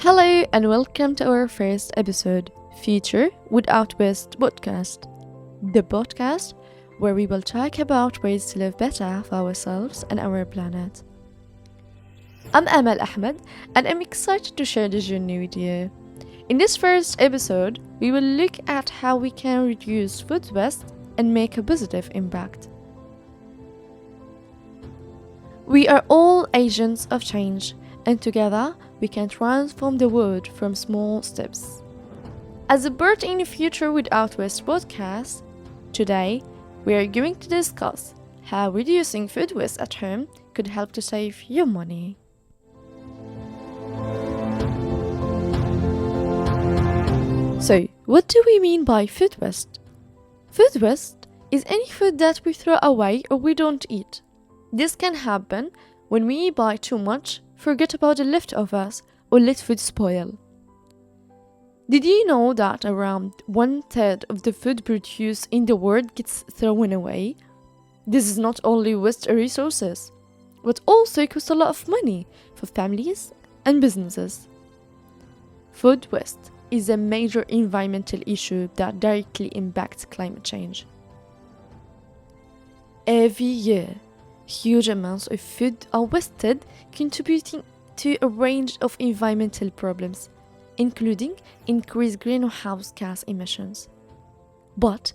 Hello and welcome to our first episode, Future Without Waste podcast. The podcast where we will talk about ways to live better for ourselves and our planet. I'm Amal Ahmed and I'm excited to share this journey with you. In this first episode, we will look at how we can reduce food waste and make a positive impact. We are all agents of change, and together we can transform the world from small steps. As a Bird in the Future Without Waste podcast, today we are going to discuss how reducing food waste at home could help to save your money. So, what do we mean by food waste? Food waste is any food that we throw away or we don't eat. This can happen when we buy too much, forget about the leftovers, or let food spoil. Did you know that around 1/3 of the food produced in the world gets thrown away? This is not only waste resources, but also costs a lot of money for families and businesses. Food waste is a major environmental issue that directly impacts climate change. Every year, huge amounts of food are wasted, contributing to a range of environmental problems, including increased greenhouse gas emissions. But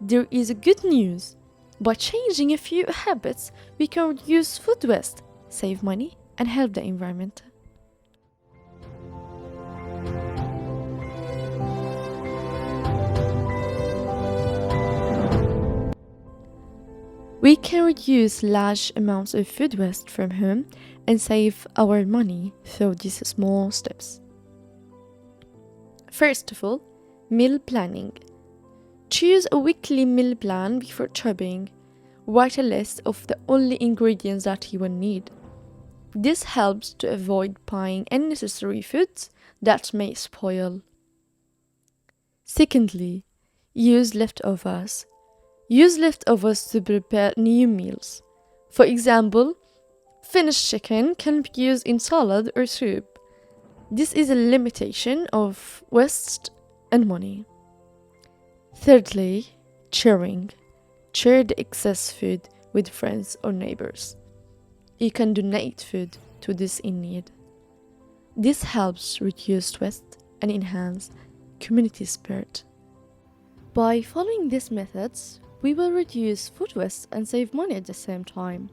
there is good news. By changing a few habits, we can reduce food waste, save money, and help the environment. We can reduce large amounts of food waste from home and save our money through these small steps. First of all, meal planning. Choose a weekly meal plan before shopping. Write a list of the only ingredients that you will need. This helps to avoid buying unnecessary foods that may spoil. Secondly, use leftovers. Use leftovers to prepare new meals. For example, finished chicken can be used in salad or soup. This is a limitation of waste and money. Thirdly, sharing. Share the excess food with friends or neighbors. You can donate food to those in need. This helps reduce waste and enhance community spirit. By following these methods, we will reduce food waste and save money at the same time.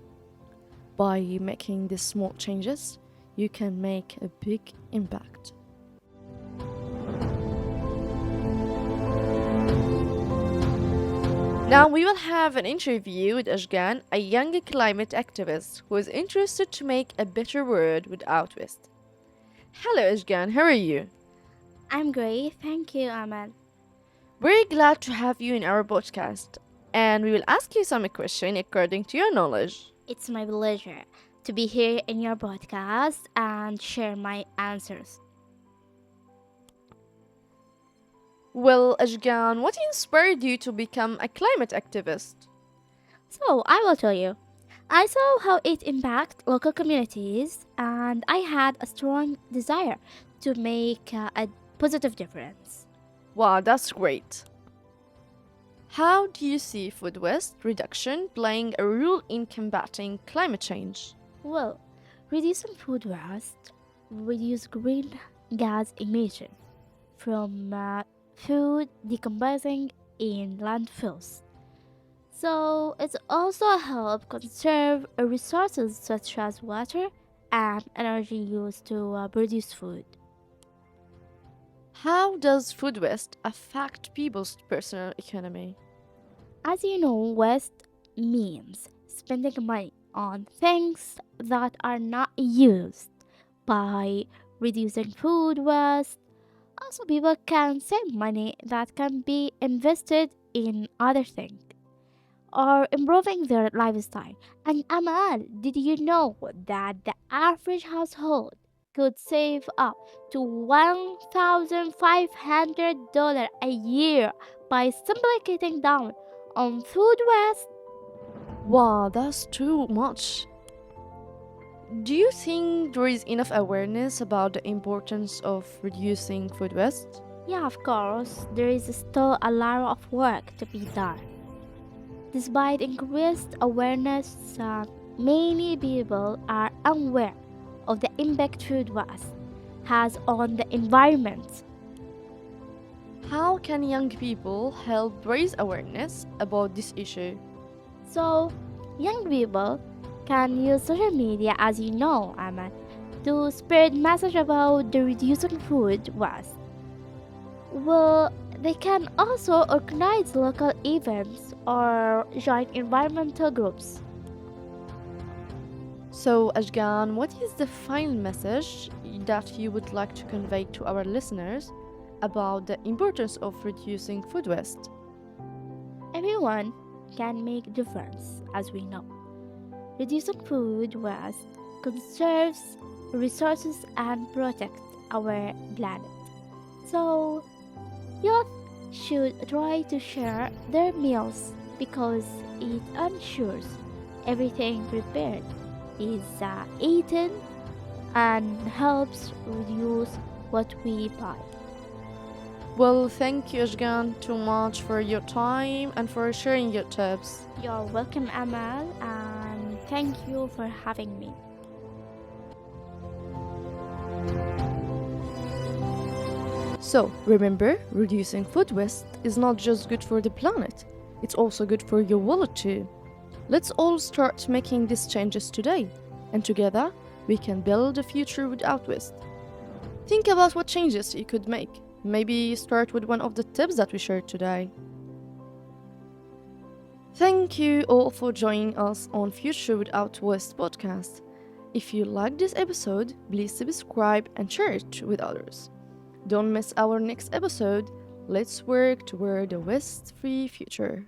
By making these small changes, you can make a big impact. Now we will have an interview with Ashjan, a young climate activist who is interested to make a better world without waste. Hello Ashjan, how are you? I'm great, thank you, Amal. We're glad to have you in our podcast, and we will ask you some questions according to your knowledge. It's my pleasure to be here in your podcast and share my answers. Well, Ashjan, what inspired you to become a climate activist? So, I will tell you. I saw how it impacts local communities, and I had a strong desire to make a positive difference. Wow, that's great. How do you see food waste reduction playing a role in combating climate change? Well, reducing food waste reduce green gas emission from food decomposing in landfills. So it also help conserve resources such as water and energy used to produce food. How does food waste affect people's personal economy? As you know, waste means spending money on things that are not used. By reducing food waste, also people can save money that can be invested in other things or improving their lifestyle. And Amal, did you know that the average household could save up to $1,500 a year by simply cutting down on food waste? Wow, that's too much. Do you think there is enough awareness about the importance of reducing food waste? Yeah, of course, there is still a lot of work to be done. Despite increased awareness, many people are unaware of the impact food waste has on the environment. How can young people help raise awareness about this issue? So, young people can use social media, as you know, Amal, to spread message about the reducing food waste. Well, they can also organize local events or join environmental groups. So, Ashgan, what is the final message that you would like to convey to our listeners about the importance of reducing food waste? Everyone can make a difference, as we know. Reducing food waste conserves resources and protects our planet. So, youth should try to share their meals because it ensures everything prepared is eaten and helps reduce what we buy. Well, thank you, Ashgan, too much for your time and for sharing your tips. You're welcome, Amal, and thank you for having me. So, remember, reducing food waste is not just good for the planet, it's also good for your wallet too. Let's all start making these changes today, and together we can build a future without waste. Think about what changes you could make. Maybe start with one of the tips that we shared today. Thank you all for joining us on Future Without Waste podcast. If you liked this episode, please subscribe and share it with others. Don't miss our next episode. Let's work toward a waste-free future.